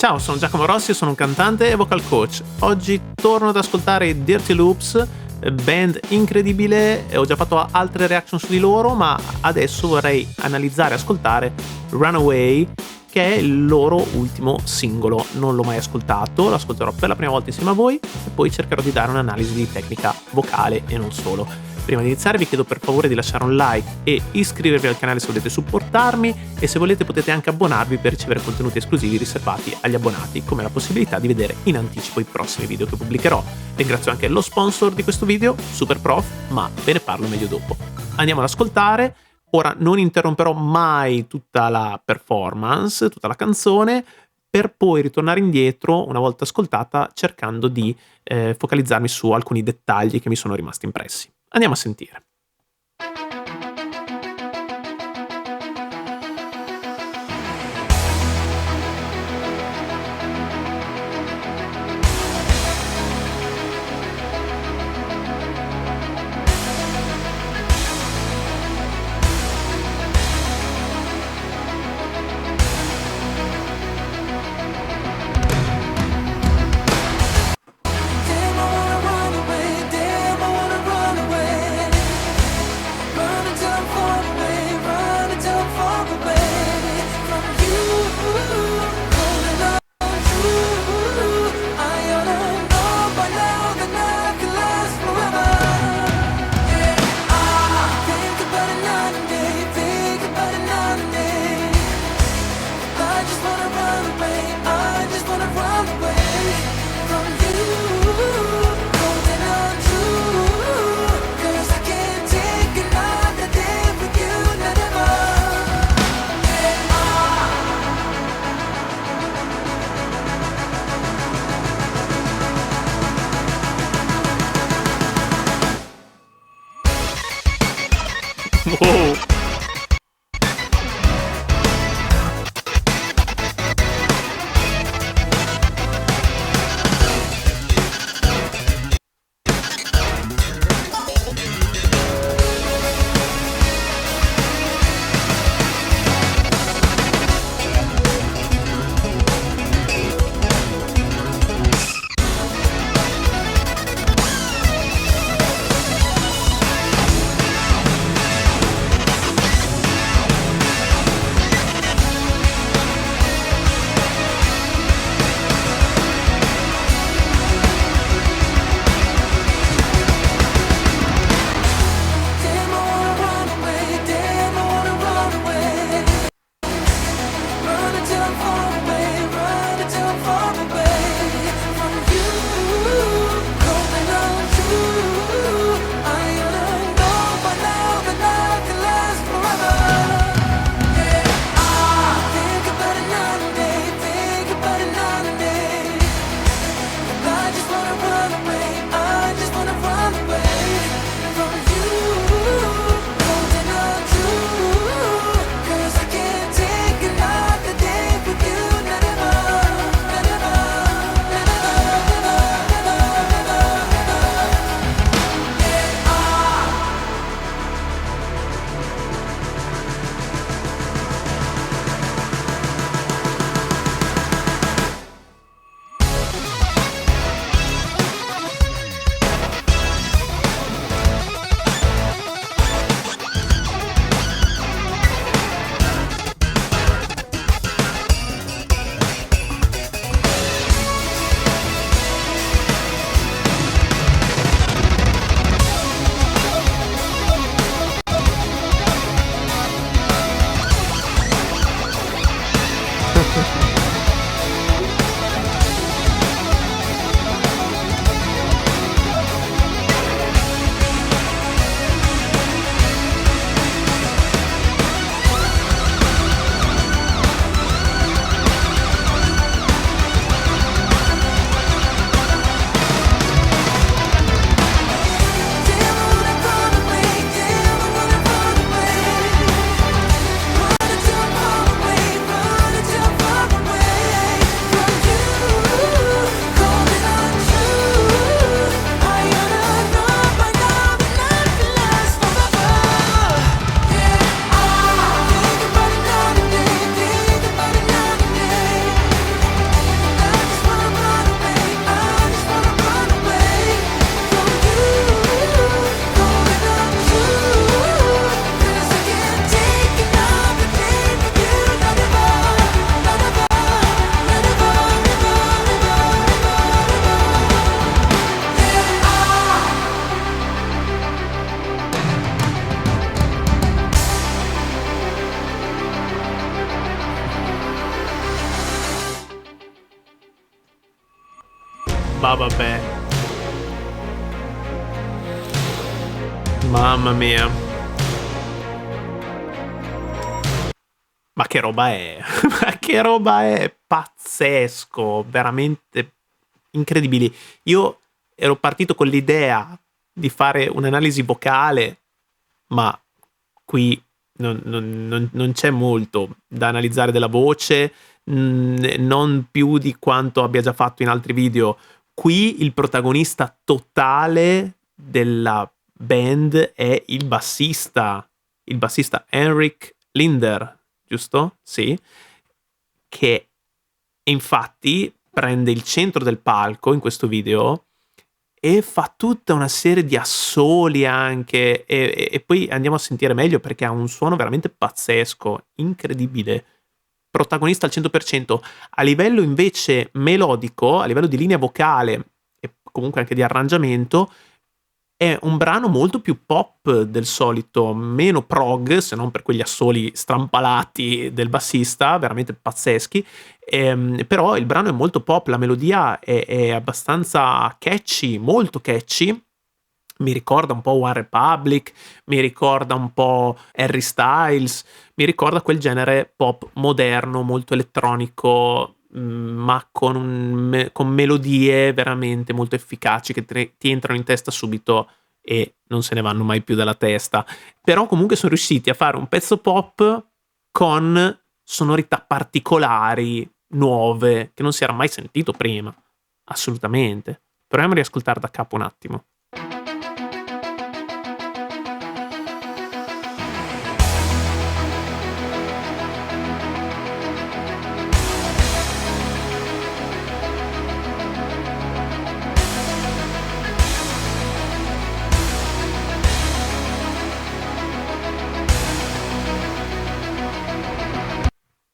Ciao, sono Giacomo Rossi e sono un cantante e vocal coach. Oggi torno ad ascoltare i Dirty Loops, band incredibile. Ho già fatto altre reaction su di loro, ma adesso vorrei analizzare e ascoltare Runaway, che è il loro ultimo singolo. Non l'ho mai ascoltato, lo ascolterò per la prima volta insieme a voi e poi cercherò di dare un'analisi di tecnica vocale e non solo. Prima di iniziare vi chiedo per favore di lasciare un like e iscrivervi al canale se volete supportarmi, e se volete potete anche abbonarvi per ricevere contenuti esclusivi riservati agli abbonati, come la possibilità di vedere in anticipo i prossimi video che pubblicherò. Ringrazio anche lo sponsor di questo video, Superprof, ma ve ne parlo meglio dopo. Andiamo ad ascoltare. Ora non interromperò mai tutta la performance, tutta la canzone, per poi ritornare indietro una volta ascoltata, cercando di focalizzarmi su alcuni dettagli che mi sono rimasti impressi. Andiamo a sentire. Wow. Ma vabbè, mamma mia. Ma che roba è? Ma che roba è? Pazzesco, veramente incredibili. Io ero partito con l'idea di fare un'analisi vocale, ma qui non c'è molto da analizzare della voce, non più di quanto abbia già fatto in altri video. Qui il protagonista totale della band è il bassista Henrik Linder, giusto? Sì, che infatti prende il centro del palco in questo video e fa tutta una serie di assoli anche e poi andiamo a sentire meglio perché ha un suono veramente pazzesco, incredibile. Protagonista al 100%. A livello invece melodico, a livello di linea vocale e comunque anche di arrangiamento, è un brano molto più pop del solito, meno prog, se non per quegli assoli strampalati del bassista, veramente pazzeschi. Però il brano è molto pop, la melodia è abbastanza catchy, molto catchy. Mi ricorda un po' One Republic, mi ricorda un po' Harry Styles, mi ricorda quel genere pop moderno, molto elettronico, ma con melodie veramente molto efficaci che ti entrano in testa subito e non se ne vanno mai più dalla testa. Però comunque sono riusciti a fare un pezzo pop con sonorità particolari, nuove, che non si era mai sentito prima. Assolutamente. Proviamo a riascoltare da capo un attimo.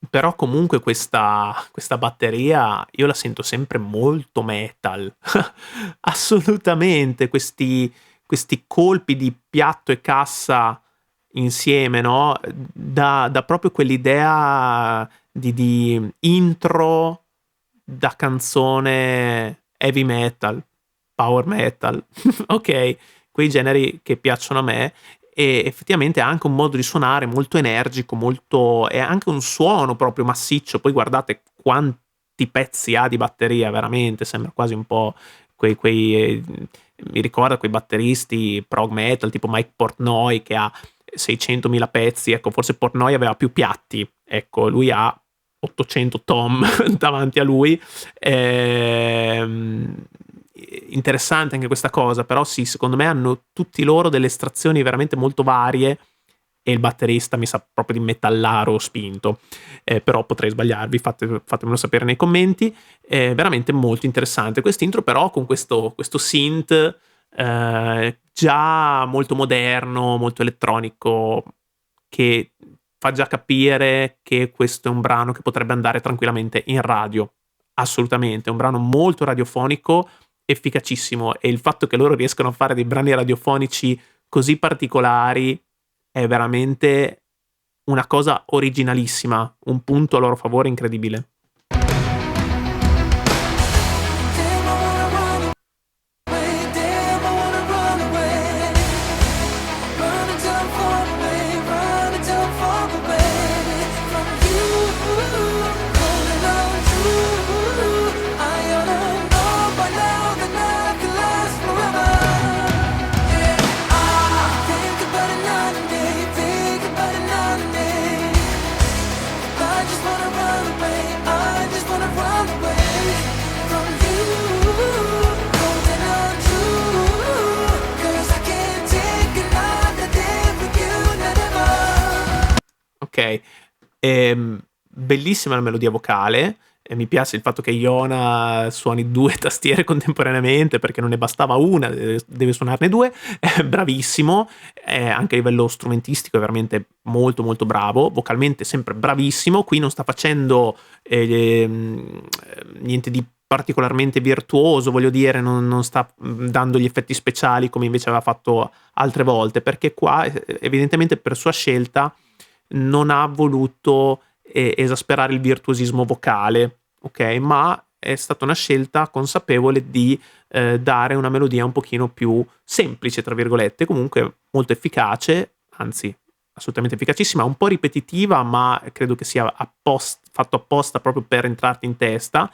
Però comunque questa batteria io la sento sempre molto metal. Assolutamente, questi colpi di piatto e cassa insieme, no, dà proprio quell'idea di intro da canzone heavy metal, power metal, okay, quei generi che piacciono a me e effettivamente ha anche un modo di suonare molto energico, molto e anche un suono proprio massiccio. Poi guardate quanti pezzi ha di batteria, veramente, sembra quasi un po' mi ricorda quei batteristi prog metal tipo Mike Portnoy che ha 600.000 pezzi, ecco, forse Portnoy aveva più piatti, ecco, lui ha 800 tom davanti a lui. Interessante anche questa cosa, però sì, secondo me hanno tutti loro delle estrazioni veramente molto varie e il batterista mi sa proprio di metallaro spinto, però potrei sbagliarvi, fatemelo sapere nei commenti. È veramente molto interessante quest'intro, però con questo synth già molto moderno, molto elettronico, che fa già capire che questo è un brano che potrebbe andare tranquillamente in radio. Assolutamente, è un brano molto radiofonico, efficacissimo e il fatto che loro riescano a fare dei brani radiofonici così particolari è veramente una cosa originalissima, un punto a loro favore incredibile. Ok, bellissima la melodia vocale. E mi piace il fatto che Iona suoni due tastiere contemporaneamente perché non ne bastava una, deve suonarne due. Bravissimo, anche a livello strumentistico è veramente molto molto bravo, vocalmente sempre bravissimo. Qui non sta facendo niente di particolarmente virtuoso, voglio dire, non sta dando gli effetti speciali come invece aveva fatto altre volte, perché qua evidentemente per sua scelta non ha voluto esasperare il virtuosismo vocale, ok? Ma è stata una scelta consapevole di dare una melodia un pochino più "semplice", tra virgolette, comunque molto efficace, anzi assolutamente efficacissima, un po' ripetitiva, ma credo che sia fatto apposta proprio per entrarti in testa,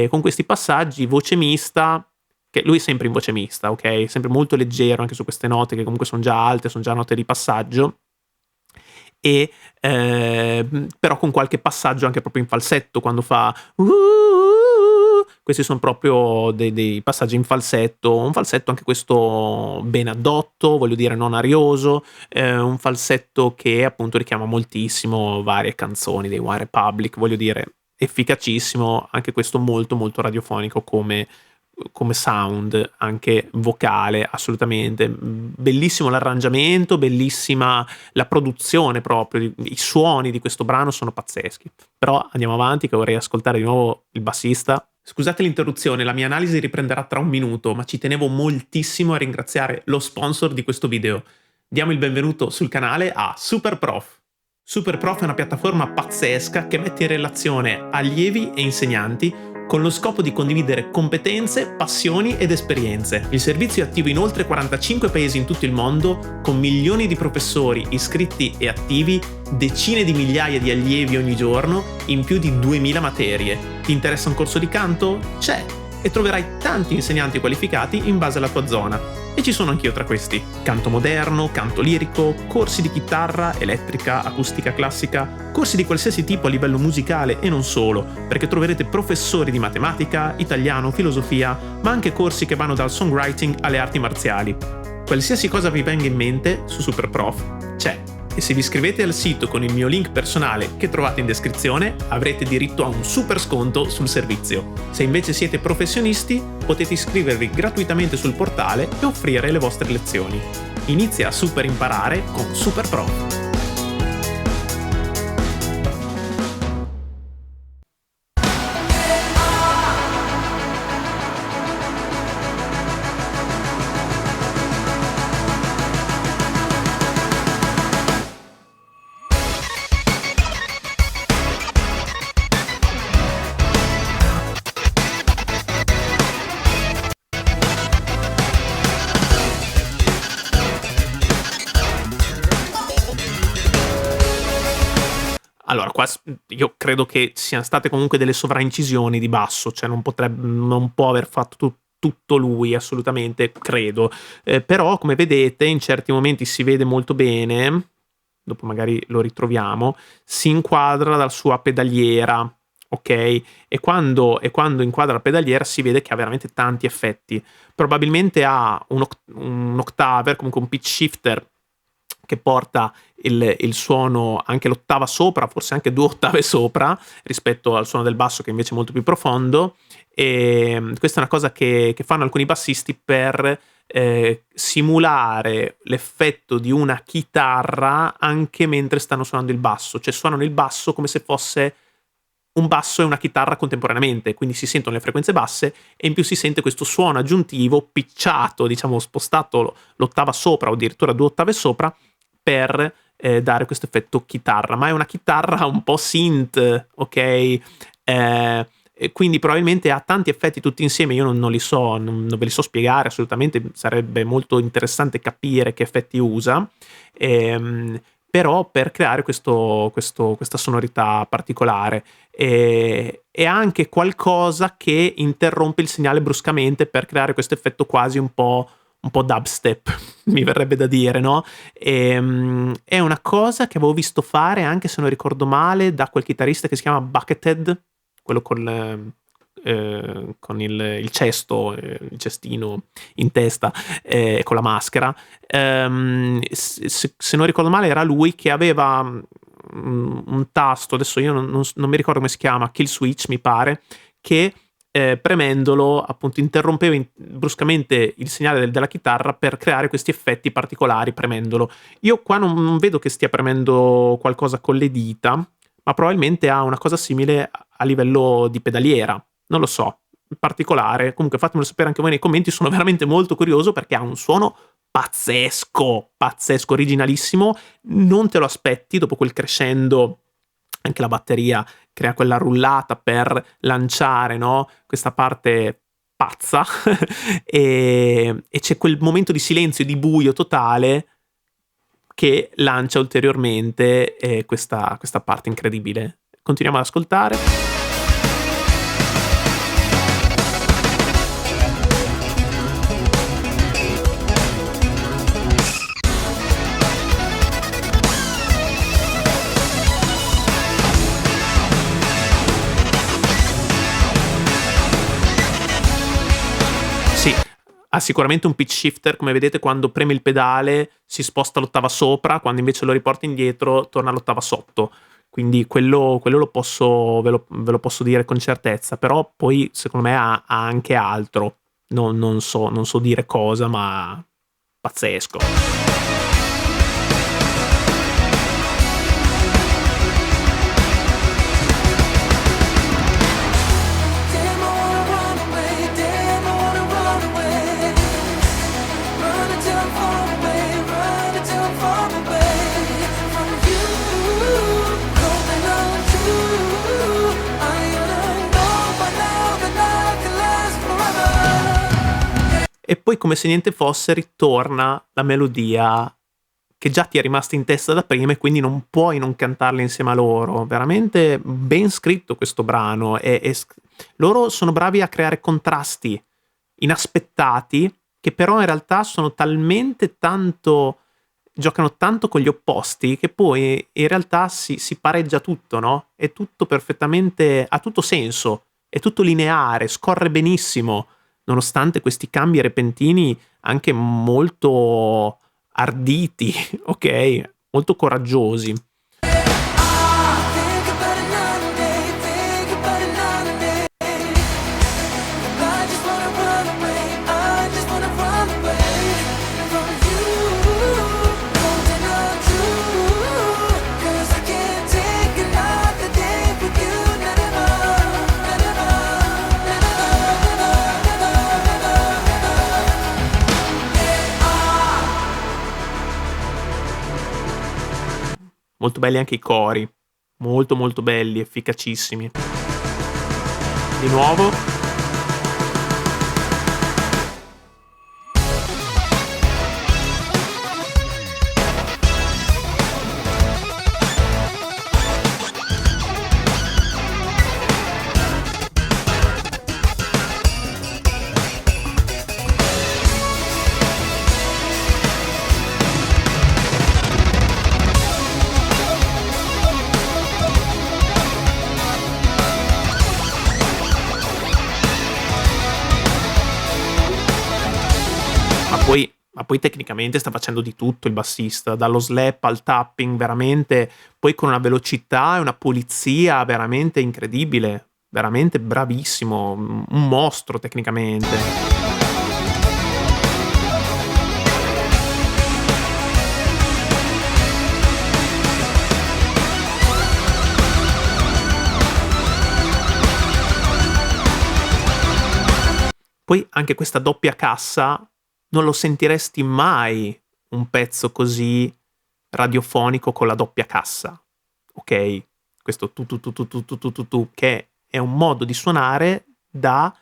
con questi passaggi, voce mista, che lui è sempre in voce mista, ok? Sempre molto leggero anche su queste note che comunque sono già alte, sono già note di passaggio, e però con qualche passaggio anche proprio in falsetto quando fa questi sono proprio dei passaggi in falsetto, un falsetto anche questo ben addotto, voglio dire non arioso, un falsetto che appunto richiama moltissimo varie canzoni dei One Republic, voglio dire efficacissimo, anche questo molto molto radiofonico come sound, anche vocale, assolutamente. Bellissimo l'arrangiamento, bellissima la produzione proprio, i suoni di questo brano sono pazzeschi. Però andiamo avanti che vorrei ascoltare di nuovo il bassista. Scusate l'interruzione, la mia analisi riprenderà tra un minuto, ma ci tenevo moltissimo a ringraziare lo sponsor di questo video. Diamo il benvenuto sul canale a SuperProf. SuperProf è una piattaforma pazzesca che mette in relazione allievi e insegnanti con lo scopo di condividere competenze, passioni ed esperienze. Il servizio è attivo in oltre 45 paesi in tutto il mondo, con milioni di professori iscritti e attivi, decine di migliaia di allievi ogni giorno, in più di 2000 materie. Ti interessa un corso di canto? C'è! E troverai tanti insegnanti qualificati in base alla tua zona. E ci sono anch'io tra questi. Canto moderno, canto lirico, corsi di chitarra, elettrica, acustica classica, corsi di qualsiasi tipo a livello musicale e non solo, perché troverete professori di matematica, italiano, filosofia, ma anche corsi che vanno dal songwriting alle arti marziali. Qualsiasi cosa vi venga in mente su SuperProf c'è. E se vi iscrivete al sito con il mio link personale che trovate in descrizione, avrete diritto a un super sconto sul servizio. Se invece siete professionisti, potete iscrivervi gratuitamente sul portale e offrire le vostre lezioni. Inizia a super imparare con SuperProf. Allora, qua io credo che siano state comunque delle sovraincisioni di basso, cioè non può aver fatto tutto lui, assolutamente, credo. Però, come vedete, in certi momenti si vede molto bene, dopo magari lo ritroviamo, si inquadra dalla sua pedaliera, ok? E quando inquadra la pedaliera si vede che ha veramente tanti effetti. Probabilmente ha un octaver, comunque un pitch shifter, che porta il suono anche l'ottava sopra, forse anche 2 ottave sopra, rispetto al suono del basso che invece è molto più profondo. E questa è una cosa che fanno alcuni bassisti per simulare l'effetto di una chitarra anche mentre stanno suonando il basso, cioè suonano il basso come se fosse un basso e una chitarra contemporaneamente, quindi si sentono le frequenze basse e in più si sente questo suono aggiuntivo pitchato, diciamo spostato l'ottava sopra o addirittura 2 ottave sopra, per dare questo effetto chitarra, ma è una chitarra un po' synth, ok? E quindi probabilmente ha tanti effetti tutti insieme, io non li so, non ve li so spiegare assolutamente, sarebbe molto interessante capire che effetti usa, però per creare questa sonorità particolare. E anche qualcosa che interrompe il segnale bruscamente per creare questo effetto quasi un po' dubstep, mi verrebbe da dire, no? È una cosa che avevo visto fare, anche se non ricordo male, da quel chitarrista che si chiama Buckethead, quello con il cesto, il cestino in testa, con la maschera. Se non ricordo male era lui che aveva un tasto, adesso io non mi ricordo come si chiama, kill switch mi pare, che premendolo appunto interrompeva bruscamente il segnale della chitarra per creare questi effetti particolari premendolo. Io qua non vedo che stia premendo qualcosa con le dita, ma probabilmente ha una cosa simile a livello di pedaliera, non lo so, particolare. Comunque fatemelo sapere anche voi nei commenti, sono veramente molto curioso perché ha un suono pazzesco, originalissimo, non te lo aspetti dopo quel crescendo anche la batteria crea quella rullata per lanciare, no, questa parte pazza e c'è quel momento di silenzio e di buio totale che lancia ulteriormente, questa parte incredibile. Continuiamo ad ascoltare. Sì, ha sicuramente un pitch shifter, come vedete quando premi il pedale si sposta l'ottava sopra, quando invece lo riporti indietro torna all'ottava sotto. Quindi quello lo posso ve lo posso dire con certezza, però poi secondo me ha anche altro. Non so dire cosa, ma pazzesco. Damn, I wanna run away. Damn, I wanna run away. Run until I'm far away. Run until I'm far away from you. Holding on to. I oughta know by now that love can last forever. E poi come se niente fosse ritorna la melodia che già ti è rimasta in testa da prima e quindi non puoi non cantarla insieme a loro. Veramente ben scritto questo brano loro sono bravi a creare contrasti inaspettati che però in realtà sono talmente tanto giocano tanto con gli opposti che poi in realtà si pareggia tutto, no, è tutto perfettamente ha tutto senso, è tutto lineare, scorre benissimo, nonostante questi cambi repentini anche molto arditi, ok? Molto coraggiosi. Think about it night and day. Think about it night and day. I just wanna run away. I just wanna run away from you. Holding on to. 'Cause I can't take another day with you. Never, never, never, Molto belli anche i cori, molto molto belli, efficacissimi. Di nuovo. Ma poi tecnicamente sta facendo di tutto il bassista, dallo slap al tapping, veramente, poi con una velocità e una pulizia veramente incredibile, veramente bravissimo, un mostro tecnicamente. Poi anche questa doppia cassa non lo sentiresti mai un pezzo così radiofonico con la doppia cassa, ok? Questo tu, che è un modo di suonare da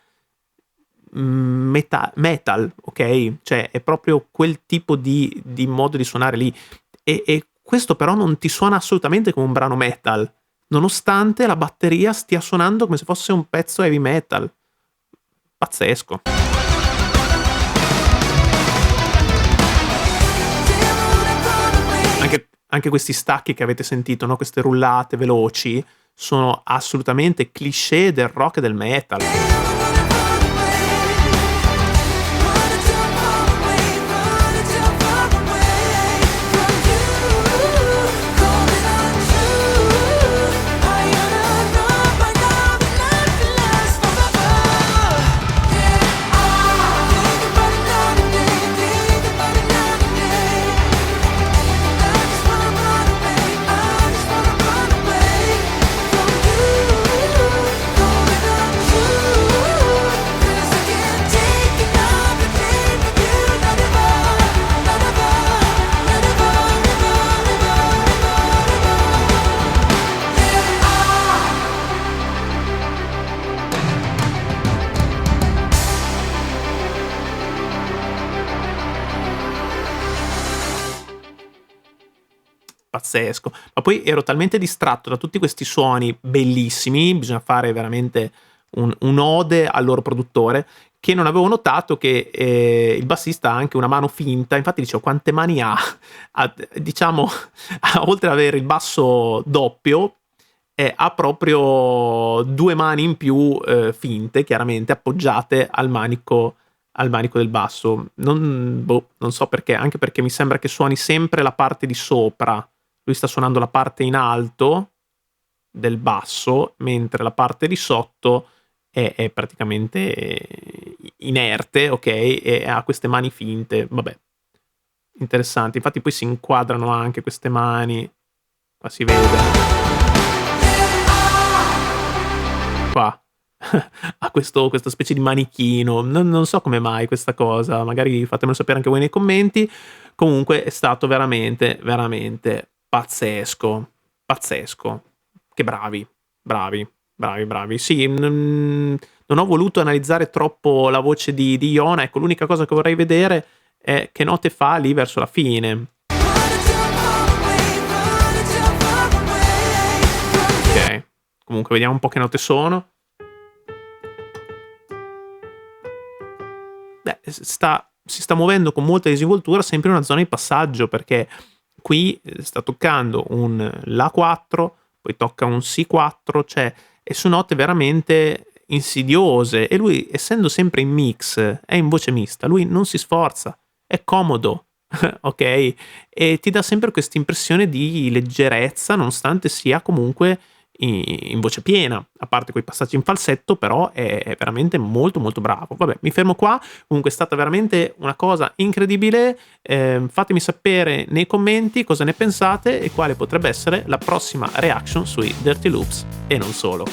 metal, ok? Cioè è proprio quel tipo di modo di suonare lì. E questo però non ti suona assolutamente come un brano metal, nonostante la batteria stia suonando come se fosse un pezzo heavy metal. Pazzesco. Anche questi stacchi che avete sentito, no? Queste rullate veloci, sono assolutamente cliché del rock e del metal. pazzesco. Ma poi ero talmente distratto da tutti questi suoni bellissimi, bisogna fare veramente un'ode al loro produttore, che non avevo notato che il bassista ha anche una mano finta. Infatti dicevo, quante mani ha? Diciamo, oltre ad avere il basso doppio, ha proprio 2 mani in più finte, chiaramente appoggiate al manico del basso. Non so perché, anche perché mi sembra che suoni sempre la parte di sopra. Lui sta suonando la parte in alto del basso, mentre la parte di sotto è praticamente inerte, ok? E ha queste mani finte. Vabbè, interessante. Infatti poi si inquadrano anche queste mani. Qua si vede. Qua. Ha questa specie di manichino. Non so come mai questa cosa. Magari fatemelo sapere anche voi nei commenti. Comunque è stato veramente, veramente pazzesco. Pazzesco. Che bravi. Sì, non ho voluto analizzare troppo la voce di Iona. Ecco, l'unica cosa che vorrei vedere è che note fa lì verso la fine. Ok, comunque vediamo un po' che note sono. Beh, si sta muovendo con molta disinvoltura sempre in una zona di passaggio, perché qui sta toccando un La4, poi tocca un Si4, cioè, e su note veramente insidiose, e lui, essendo sempre in mix, è in voce mista, lui non si sforza, è comodo, ok? E ti dà sempre questa impressione di leggerezza, nonostante sia comunque in voce piena, a parte quei passaggi in falsetto, però è veramente molto molto bravo. Vabbè, mi fermo qua. Comunque è stata veramente una cosa incredibile. Fatemi sapere nei commenti cosa ne pensate e quale potrebbe essere la prossima reaction sui Dirty Loops e non solo.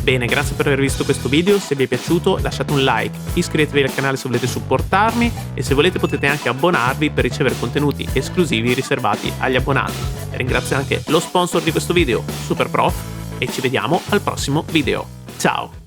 Bene, grazie per aver visto questo video. Se vi è piaciuto lasciate un like, iscrivetevi al canale se volete supportarmi, e se volete potete anche abbonarvi per ricevere contenuti esclusivi riservati agli abbonati. E ringrazio anche lo sponsor di questo video, Superprof, e ci vediamo al prossimo video. Ciao!